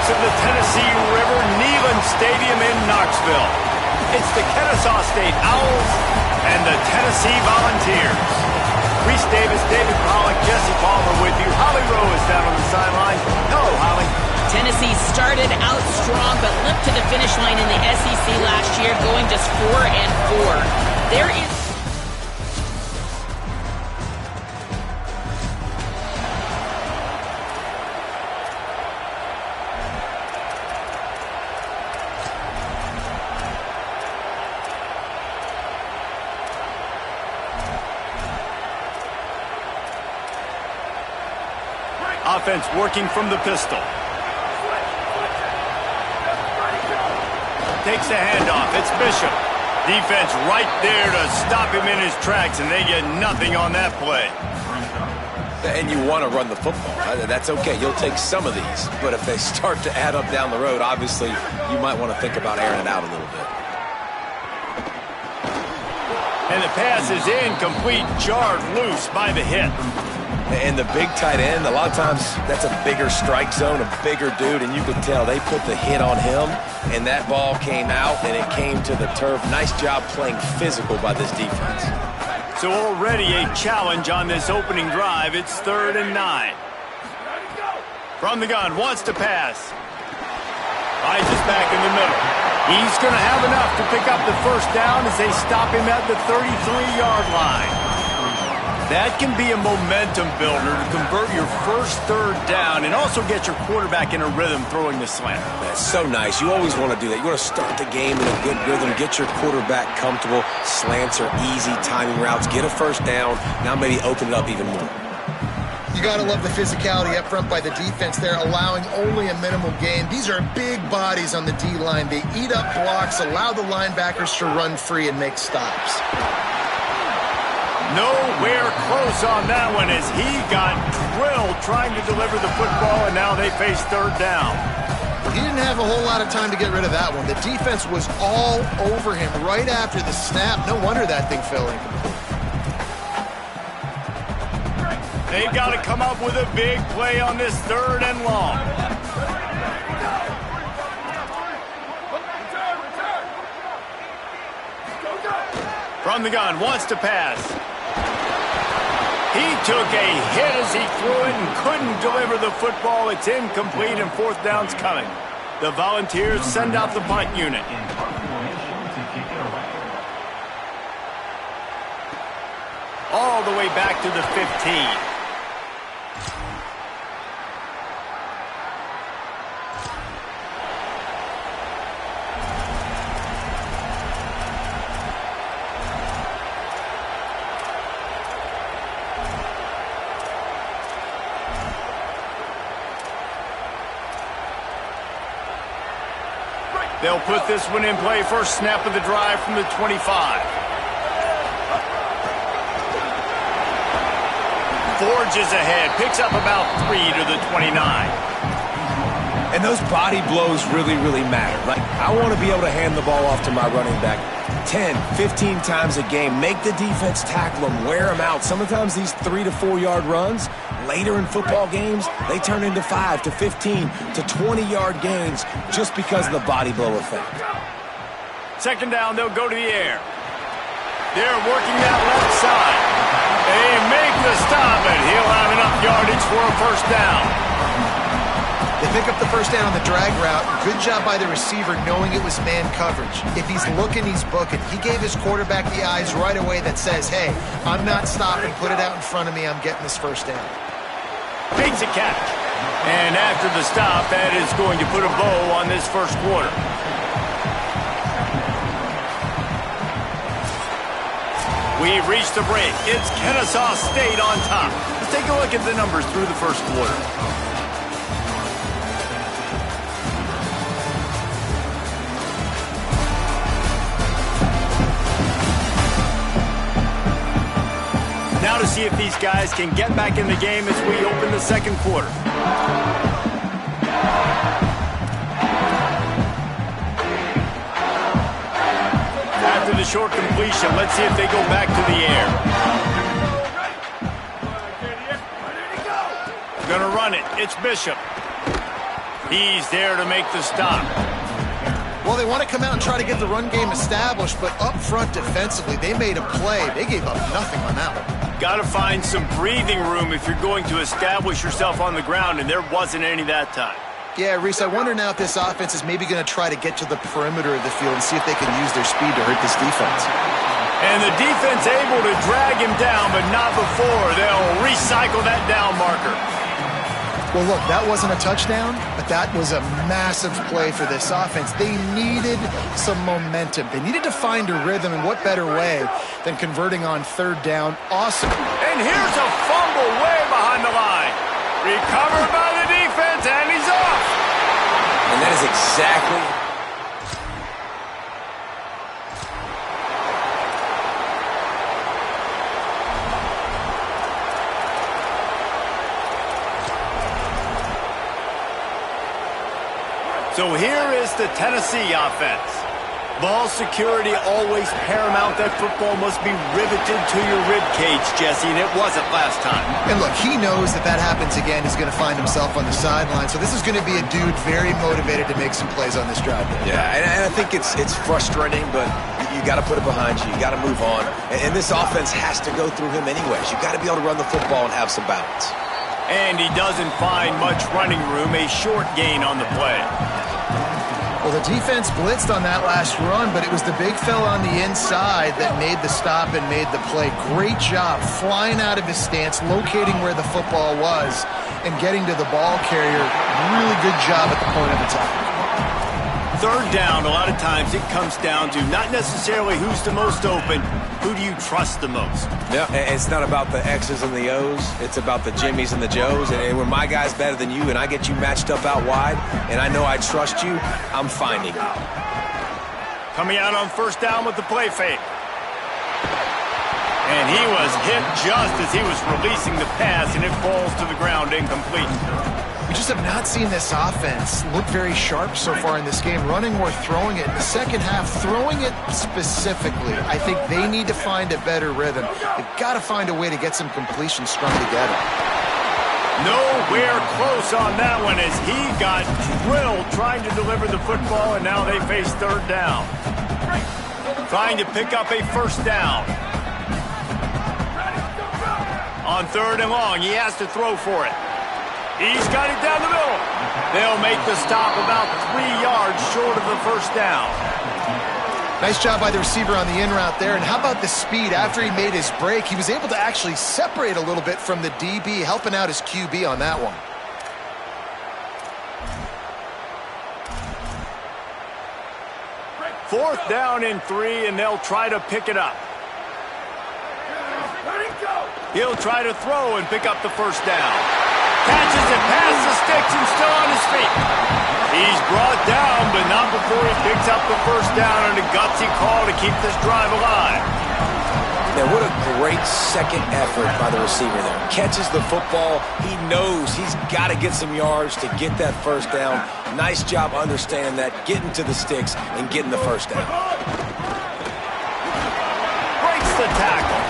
banks of the Tennessee River, Neyland Stadium in Knoxville. It's the Kennesaw State Owls and the Tennessee Volunteers. Reese Davis, David Pollock, Jesse Palmer with you. Holly Rowe is down on the sideline. Hello, Holly. Tennessee started out strong, but limped to the finish line in the SEC last year, going just 4-4. There is... Offense working from the pistol. Takes the handoff. It's Bishop. Defense right there to stop him in his tracks, and they get nothing on that play. And you want to run the football. That's okay. You'll take some of these. But if they start to add up down the road, obviously, you might want to think about airing it out a little bit. And the pass is incomplete, jarred loose by the hit. And the big tight end, a lot of times that's a bigger strike zone, a bigger dude, and you could tell they put the hit on him, and that ball came out, and it came to the turf. Nice job playing physical by this defense. So already a challenge on this opening drive. It's 3rd and 9. From the gun, wants to pass. Finds us back in the middle. He's going to have enough to pick up the first down as they stop him at the 33-yard line. That can be a momentum builder to convert your first 3rd down and also get your quarterback in a rhythm throwing the slant. That's so nice. You always want to do that. You want to start the game in a good rhythm, get your quarterback comfortable. Slants are easy, timing routes, get a first down. Now maybe open it up even more. You got to love the physicality up front by the defense there, allowing only a minimal gain. These are big bodies on the D-line. They eat up blocks, allow the linebackers to run free and make stops. Nowhere close on that one as he got drilled trying to deliver the football, and now they face 3rd down. He didn't have a whole lot of time to get rid of that one. The defense was all over him right after the snap. No wonder that thing fell incomplete. They've got to come up with a big play on this 3rd and long. From the gun, wants to pass. He took a hit as he threw it and couldn't deliver the football. It's incomplete and 4th down's coming. The Volunteers send out the punt unit. All the way back to the 15. They'll put this one in play. First snap of the drive from the 25. Forges ahead. Picks up about 3 to the 29. And those body blows really, really matter. Like, I want to be able to hand the ball off to my running back 10, 15 times a game. Make the defense tackle them, wear them out. Sometimes these 3 to 4 yard runs, later in football games, they turn into 5 to 15 to 20-yard gains just because of the body blow effect. 2nd down, they'll go to the air. They're working that left side. They make the stop, and he'll have enough yardage for a first down. They pick up the first down on the drag route. Good job by the receiver knowing it was man coverage. If he's looking, he's booking. He gave his quarterback the eyes right away that says, hey, I'm not stopping. Put it out in front of me. I'm getting this first down. Makes a catch. And after the stop, that is going to put a bow on this first quarter. We've reached the break. It's Kennesaw State on top. Let's take a look at the numbers through the first quarter. Now to see if these guys can get back in the game as we open the second quarter. After the short completion, let's see if they go back to the air. Gonna run it. It's Bishop. He's there to make the stop. Well, they want to come out and try to get the run game established, but up front defensively, they made a play. They gave up nothing on that one. Got to find some breathing room if you're going to establish yourself on the ground, and there wasn't any that time. Yeah, Reese, I wonder now if this offense is maybe going to try to get to the perimeter of the field and see if they can use their speed to hurt this defense. And the defense able to drag him down, but not before. They'll recycle that down marker. Well, look, that wasn't a touchdown, but that was a massive play for this offense. They needed some momentum. They needed to find a rhythm, and what better way than converting on third down? Awesome. And here's a fumble way behind the line. Recovered by the defense, and he's off. And that is exactly... So here is the Tennessee offense. Ball security always paramount. That football must be riveted to your rib cage, Jesse, and it wasn't last time. And look, he knows that that happens again, he's going to find himself on the sideline. So this is going to be a dude very motivated to make some plays on this drive. Yeah, and I think it's frustrating, but you got to put it behind you. You got to move on. And this offense has to go through him anyways. You got to be able to run the football and have some balance. And he doesn't find much running room. A short gain on the play. Well, the defense blitzed on that last run, but it was the big fella on the inside that made the stop and made the play. Great job flying out of his stance, locating where the football was, and getting to the ball carrier. Really good job at the point of attack. Third down, a lot of times it comes down to not necessarily who's the most open, who do you trust the most? Yeah, it's not about the X's and the O's. It's about the Jimmies and the Joes. And when my guy's better than you and I get you matched up out wide and I know I trust you, I'm finding you. Coming out on first down with the play fake. And he was hit just as he was releasing the pass, and it falls to the ground incomplete. We just have not seen this offense look very sharp so far in this game, running or throwing it. In the second half, throwing it specifically, I think they need to find a better rhythm. They've got to find a way to get some completions strung together. Nowhere close on that one as he got drilled trying to deliver the football, and now they face third down. Trying to pick up a first down. On third and long, he has to throw for it. He's got it down the middle. They'll make the stop about 3 yards short of the first down. Nice job by the receiver on the in route there. And how about the speed? After he made his break, he was able to actually separate a little bit from the DB, helping out his QB on that one. Fourth down and 3, and they'll try to pick it up. He'll try to throw and pick up the first down. Catches it past the sticks and still on his feet. He's brought down, but not before he picks up the first down, and a gutsy call to keep this drive alive. Now, what a great second effort by the receiver there. Catches the football. He knows he's got to get some yards to get that first down. Nice job understanding that, getting to the sticks and getting the first down. Breaks the tackle.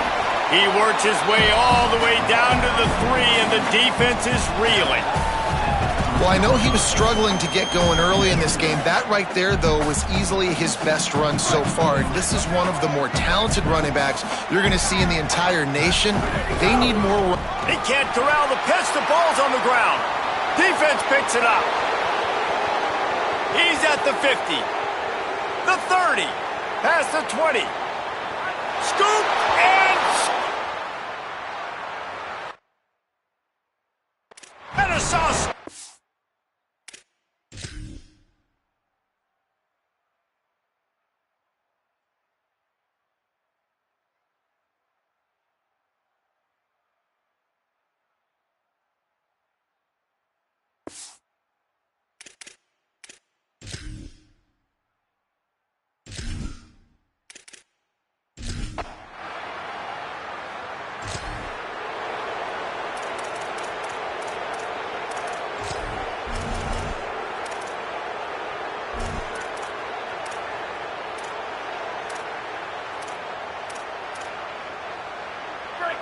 He works his way all the way down to the 3, and the defense is reeling. Well, I know he was struggling to get going early in this game. That right there, though, was easily his best run so far. And this is one of the more talented running backs you're going to see in the entire nation. They need more. He can't corral the pitch. The ball's on the ground. Defense picks it up. He's at the 50, the 30, past the 20. Scoop and a sauce.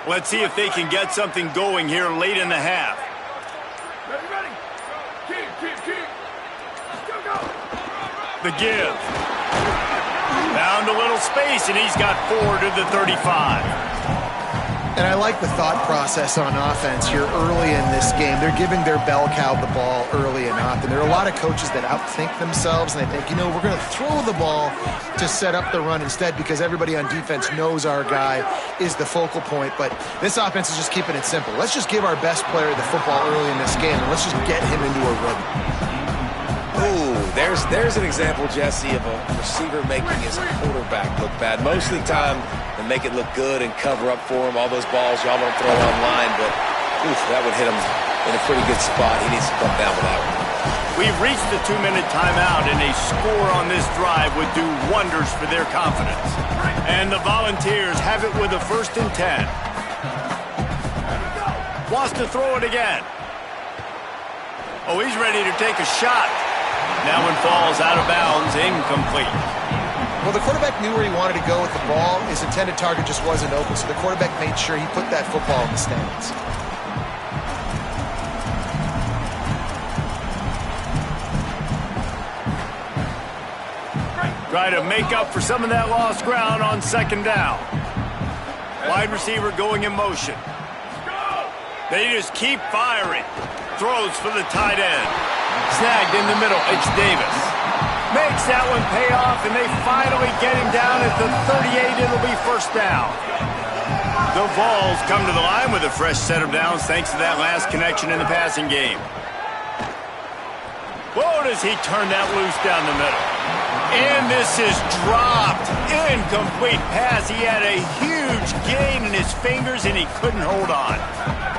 Let's see if they can get something going here late in the half. The give. Found a little space, and he's got 4 to the 35. And I like the thought process on offense here early in this game. They're giving their bell cow the ball early and often. There are a lot of coaches that outthink themselves, and they think, you know, we're going to throw the ball to set up the run instead because everybody on defense knows our guy is the focal point. But this offense is just keeping it simple. Let's just give our best player the football early in this game, and let's just get him into a rhythm. Ooh, there's an example, Jesse, of a receiver making his quarterback look bad. Most of the time, they make it look good and cover up for him. All those balls y'all don't throw online, but oof, that would hit him in a pretty good spot. He needs to come down with that one. We've reached the 2-minute timeout, and a score on this drive would do wonders for their confidence. And the Volunteers have it with a 1st and 10. Wants to throw it again. Oh, he's ready to take a shot. That one falls out of bounds, incomplete. Well, the quarterback knew where he wanted to go with the ball. His intended target just wasn't open, so the quarterback made sure he put that football in the stands. Try to make up for some of that lost ground on 2nd down. Wide receiver going in motion. They just keep firing. Throws for the tight end. Snagged in the middle. It's Davis. Makes that one pay off, and they finally get him down at the 38. It'll be 1st down. The Vols come to the line with a fresh set of downs thanks to that last connection in the passing game. Whoa, does he turn that loose down the middle. And this is dropped. Incomplete pass. He had a huge gain in his fingers, and he couldn't hold on.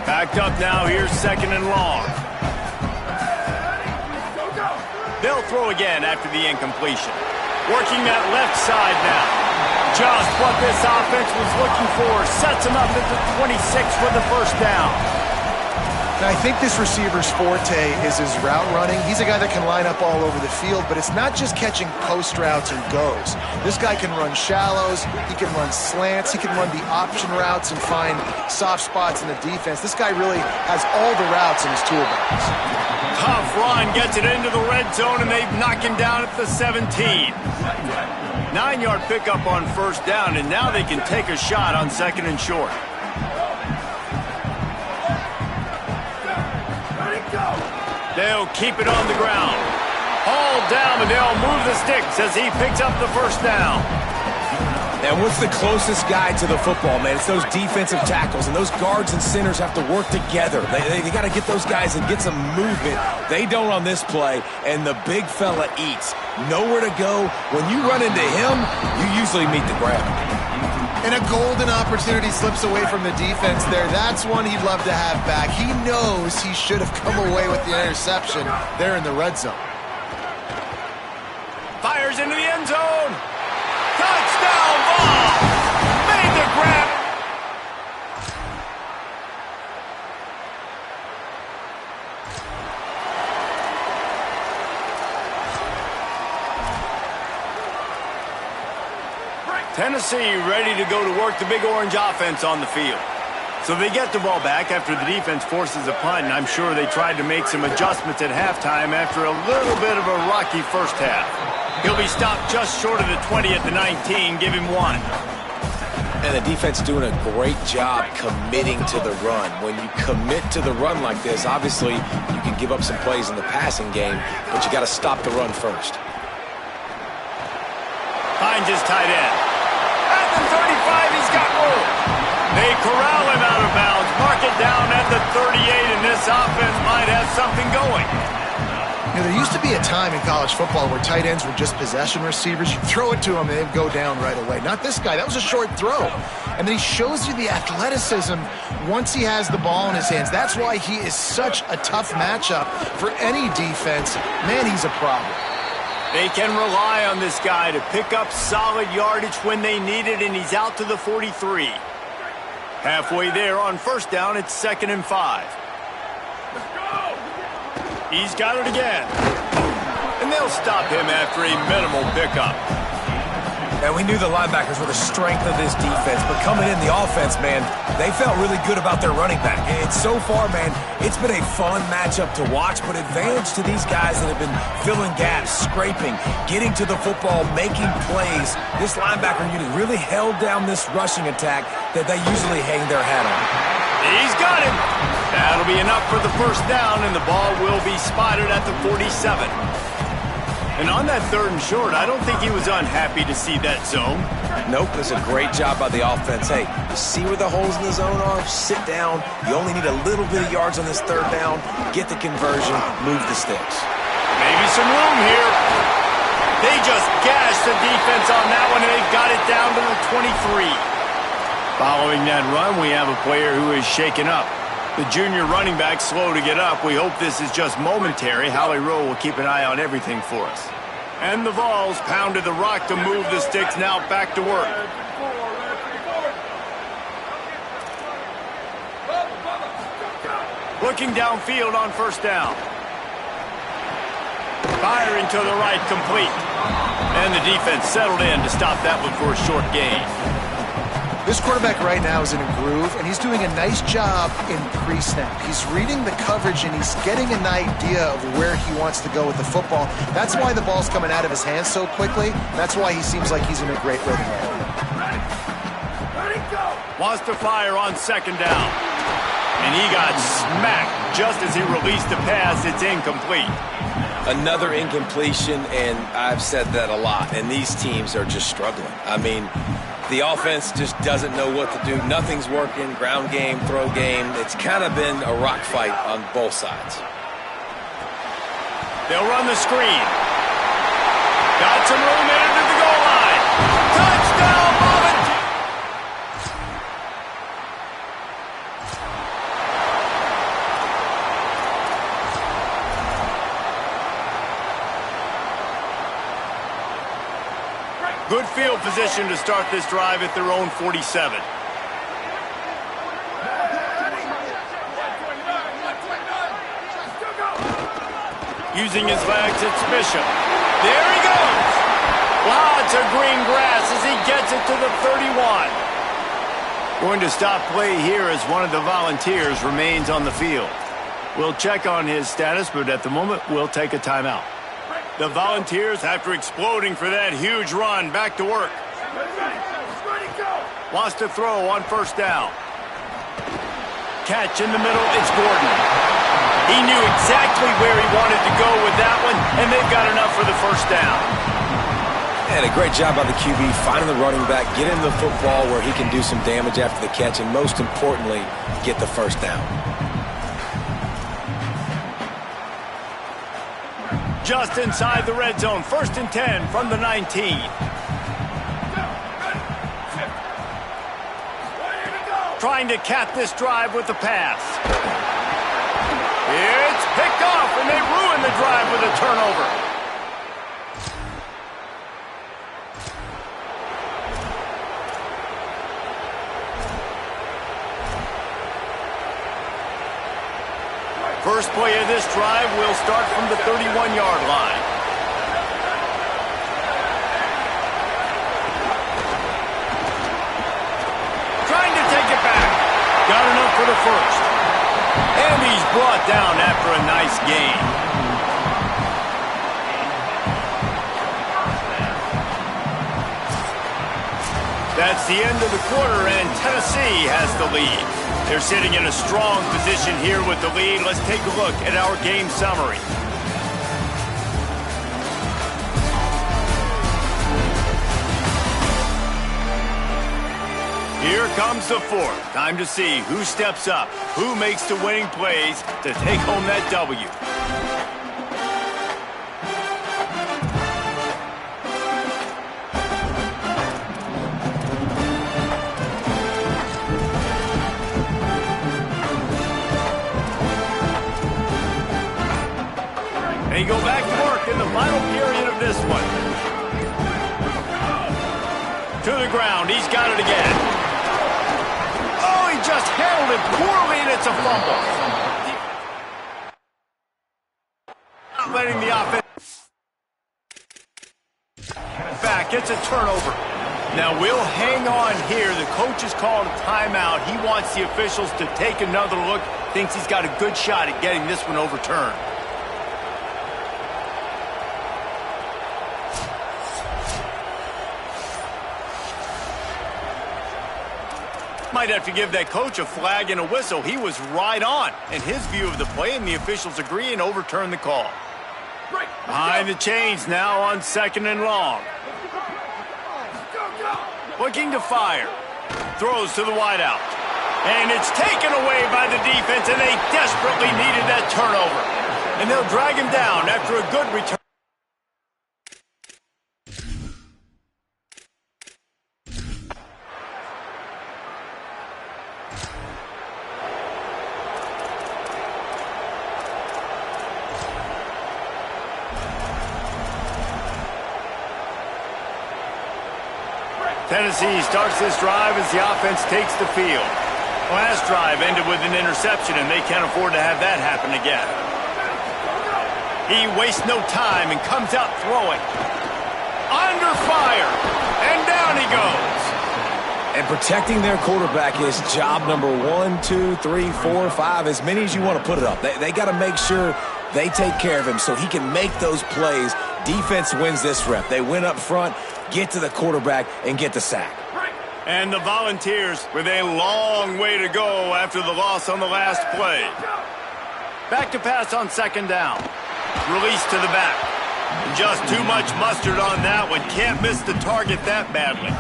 Backed up now. Here's 2nd and long. They'll throw again after the incompletion. Working that left side now. Just what this offense was looking for. Sets him up at the 26 for the 1st down. Now, I think this receiver's forte is his route running. He's a guy that can line up all over the field, but it's not just catching post routes and goes. This guy can run shallows, he can run slants, he can run the option routes and find soft spots in the defense. This guy really has all the routes in his toolbox. Tough run, gets it into the red zone, and they knock him down at the 17. 9-yard pickup on 1st down, and now they can take a shot on 2nd and short. They'll keep it on the ground. Hauled down, and they'll move the sticks as he picks up the 1st down. And what's the closest guy to the football, man? It's those defensive tackles, and those guards and centers have to work together. They got to get those guys and get some movement. They don't on this play, and the big fella eats. Nowhere to go. When you run into him, you usually meet the ground. And a golden opportunity slips away from the defense there. That's one he'd love to have back. He knows he should have come away with the interception there in the red zone. Fires into the end zone. Touchdown ball. Made the grab. Tennessee ready to go to work the Big Orange offense on the field. So they get the ball back after the defense forces a punt, and I'm sure they tried to make some adjustments at halftime after a little bit of a rocky 1st half. He'll be stopped just short of the 20 at the 19. Give him 1. And the defense doing a great job committing to the run. When you commit to the run like this, obviously you can give up some plays in the passing game, but you got to stop the run first. Finds his tight end. At the 35, he's got room. They corral him out of bounds, mark it down at the 38, and this offense might have something going. You know, there used to be a time in college football where tight ends were just possession receivers. You throw it to them, and they'd go down right away. Not this guy. That was a short throw. And then he shows you the athleticism once he has the ball in his hands. That's why he is such a tough matchup for any defense. Man, he's a problem. They can rely on this guy to pick up solid yardage when they need it, and he's out to the 43. Halfway there on 1st down, it's 2nd and 5. He's got it again. And they'll stop him after a minimal pickup. And we knew the linebackers were the strength of this defense, but coming in the offense, man, they felt really good about their running back. And so far, man, it's been a fun matchup to watch, but advantage to these guys that have been filling gaps, scraping, getting to the football, making plays. This linebacker unit really held down this rushing attack that they usually hang their hat on. He's got him. That'll be enough for the first down, and the ball will be spotted at the 47. And on that 3rd and short, I don't think he was unhappy to see that zone. Nope, it's a great job by the offense. Hey, you see where the holes in the zone are? Sit down. You only need a little bit of yards on this 3rd down. Get the conversion. Move the sticks. Maybe some room here. They just gashed the defense on that one, and they've got it down to the 23. Following that run, we have a player who is shaken up. The junior running back slow to get up. We hope this is just momentary. Howie Rowe will keep an eye on everything for us. And the Vols pounded the rock to move the sticks. Now back to work. Looking downfield on 1st down. Firing to the right, complete. And the defense settled in to stop that one for a short gain. This quarterback right now is in a groove, and he's doing a nice job in pre-snap. He's reading the coverage, and he's getting an idea of where he wants to go with the football. That's why the ball's coming out of his hands so quickly. That's why he seems like he's in a great rhythm right now. Ready, go! Wants to fire on 2nd down. And he got smacked just as he released the pass. It's incomplete. Another incompletion, and I've said that a lot, and these teams are just struggling. I mean, the offense just doesn't know what to do. Nothing's working. Ground game, throw game. It's kind of been a rock fight on both sides. They'll run the screen. Got some room in to the goal line. Touchdown, Volunteers! Good field position to start this drive at their own 47. Using his legs, it's Bishop. There he goes. Lots of green grass as he gets it to the 31. Going to stop play here as one of the Volunteers remains on the field. We'll check on his status, but at the moment, we'll take a timeout. The Volunteers, after exploding for that huge run, back to work. Wants to throw on 1st down. Catch in the middle, it's Gordon. He knew exactly where he wanted to go with that one, and they've got enough for the 1st down. And a great job by the QB, finding the running back, get him the football where he can do some damage after the catch, and most importantly, get the 1st down. Just inside the red zone, 1st and 10 from the 19. Trying to cap this drive with the pass. It's picked off, and they ruin the drive with a turnover. First play of this drive will start from the 31-yard line. Trying to take it back. Got enough for the 1st. And he's brought down after a nice gain. That's the end of the quarter, and Tennessee has the lead. They're sitting in a strong position here with the lead. Let's take a look at our game summary. Here comes the 4th. Time to see who steps up, who makes the winning plays to take home that W. They go back to work in the final period of this one. To the ground. He's got it again. Oh, he just handled it poorly, and it's a fumble. Not letting the offense back. It's a turnover. Now we'll hang on here. The coach has called a timeout. He wants the officials to take another look. Thinks he's got a good shot at getting this one overturned. Might have to give that coach a flag and a whistle. He was right on in his view of the play, and the officials agree and overturn the call. Behind the chains now on 2nd and long. Looking to fire. Throws to the wideout. And it's taken away by the defense, and they desperately needed that turnover. And they'll drag him down after a good return. Tennessee starts this drive as the offense takes the field. Last drive ended with an interception, and they can't afford to have that happen again. He wastes no time and comes out throwing. Under fire, and down he goes. And protecting their quarterback is job number 1, 2, 3, 4, 5, as many as you want to put it up. They got to make sure they take care of him so he can make those plays. Defense wins this rep. They win up front, get to the quarterback, and get the sack. And the Volunteers with a long way to go after the loss on the last play. Back to pass on 2nd down. Release to the back. Just too much mustard on that one. Can't miss the target that badly.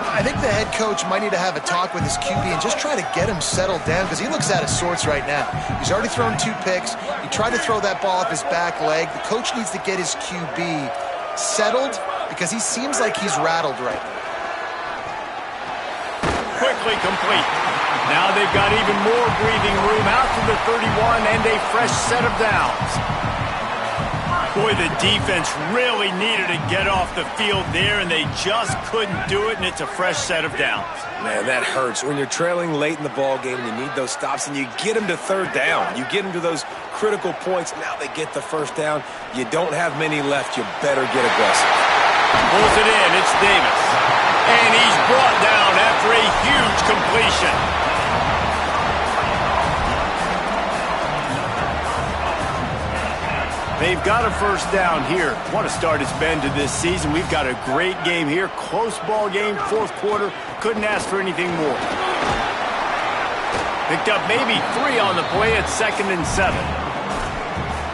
I think the head coach might need to have a talk with his QB and just try to get him settled down because he looks out of sorts right now. He's already thrown 2 picks. He tried to throw that ball off his back leg. The coach needs to get his QB settled because he seems like he's rattled right now. Quickly complete. Now they've got even more breathing room out to the 31 and a fresh set of downs. Boy, the defense really needed to get off the field there, and they just couldn't do it, and it's a fresh set of downs. Man, that hurts. When you're trailing late in the ball game, you need those stops, and you get them to 3rd down. You get them to those critical points. Now they get the 1st down. You don't have many left. You better get aggressive. Pulls it in. It's Davis. And he's brought down after a huge completion. They've got a 1st down here. What a start it's been to this season. We've got a great game here. Close ball game, 4th quarter. Couldn't ask for anything more. Picked up maybe 3 on the play at 2nd and 7.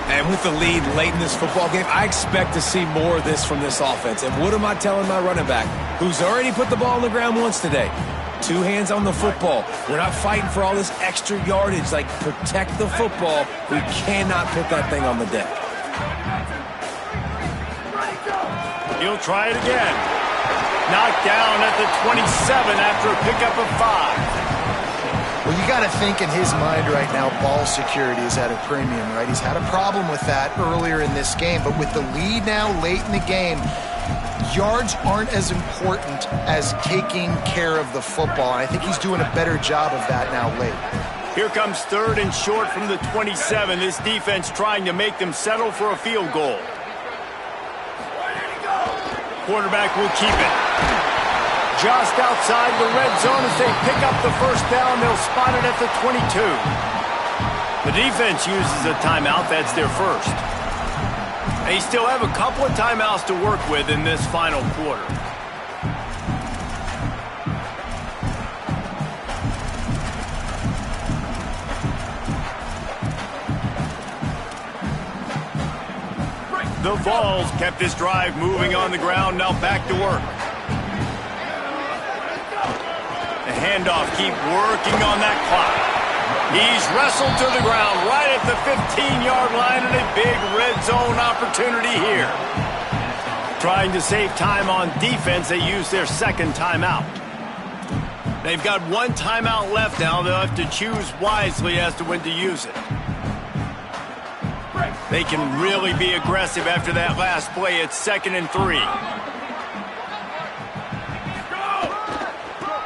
And with the lead late in this football game, I expect to see more of this from this offense. And what am I telling my running back, who's already put the ball on the ground once today? 2 hands on the football. We're not fighting for all this extra yardage. Like, protect the football. We cannot put that thing on the deck. He'll try it again. Knocked down at the 27 after a pickup of 5. Well, you got to think in his mind right now, ball security is at a premium, right? He's had a problem with that earlier in this game, but with the lead now late in the game, yards aren't as important as taking care of the football. And I think he's doing a better job of that now late. Here comes 3rd and short from the 27. This defense trying to make them settle for a field goal. Quarterback will keep it. Just outside the red zone as they pick up the 1st down. They'll spot it at the 22. The defense uses a timeout. That's their 1st. They still have a couple of timeouts to work with in this final quarter. The Vols kept this drive moving on the ground. Now back to work. The handoff, keep working on that clock. He's wrestled to the ground right at the 15-yard line, and a big red zone opportunity here. Trying to save time on defense, they use their 2nd timeout. They've got 1 timeout left now. They'll have to choose wisely as to when to use it. They can really be aggressive after that last play. It's 2nd and 3.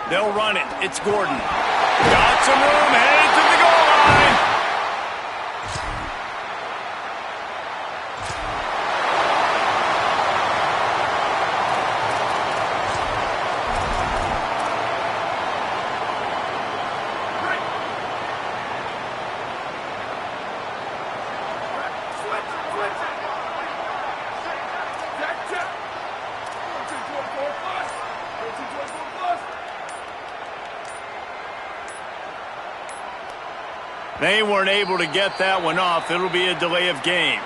They'll run it. It's Gordon. Got some room, headed to the goal line. They weren't able to get that one off. It'll be a delay of game.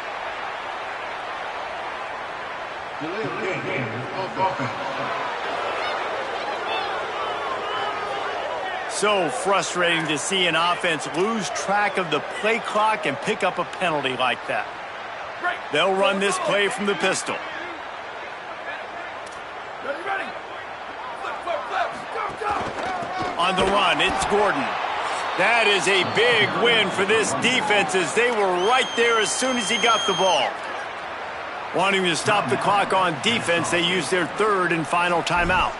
So frustrating to see an offense lose track of the play clock and pick up a penalty like that. They'll run this play from the pistol. On the run, it's Gordon. That is a big win for this defense as they were right there as soon as he got the ball. Wanting to stop the clock on defense, they used their third and final timeout.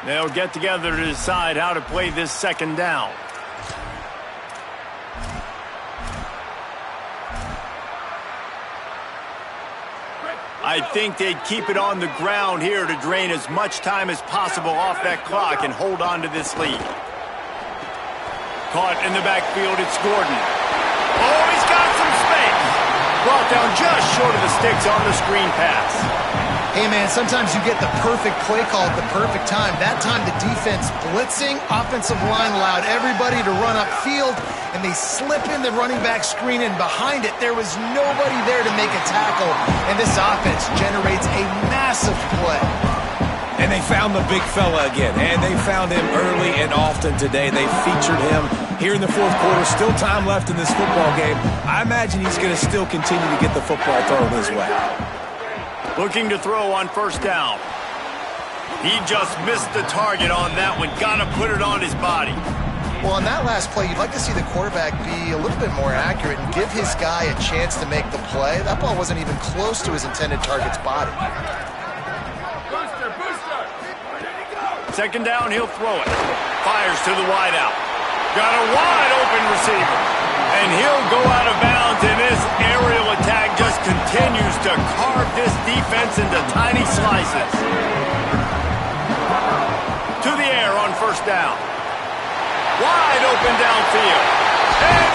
They'll get together to decide how to play this second down. I think they'd keep it on the ground here to drain as much time as possible off that clock and hold on to this lead. Caught in the backfield, it's Gordon. Oh, he's got some space. Brought down just short of the sticks on the screen pass. Hey, man, sometimes you get the perfect play call at the perfect time. That time the defense blitzing, offensive line allowed everybody to run upfield, and they slip in the running back screen, and behind it there was nobody there to make a tackle, and this offense generates a massive play. And they found the big fella again, and they found him early and often today. They featured him here in the fourth quarter. Still time left in this football game. I imagine he's going to still continue to get the football thrown his way. Looking to throw on first down. He just missed the target on that one. Got to put it on his body. Well, on that last play, you'd like to see the quarterback be a little bit more accurate and give his guy a chance to make the play. That ball wasn't even close to his intended target's body. Second down, he'll throw it. Fires to the wideout. Got a wide open receiver. And he'll go out of bounds, and this aerial attack just continues to carve this defense into tiny slices. To the air on first down. Wide open downfield. And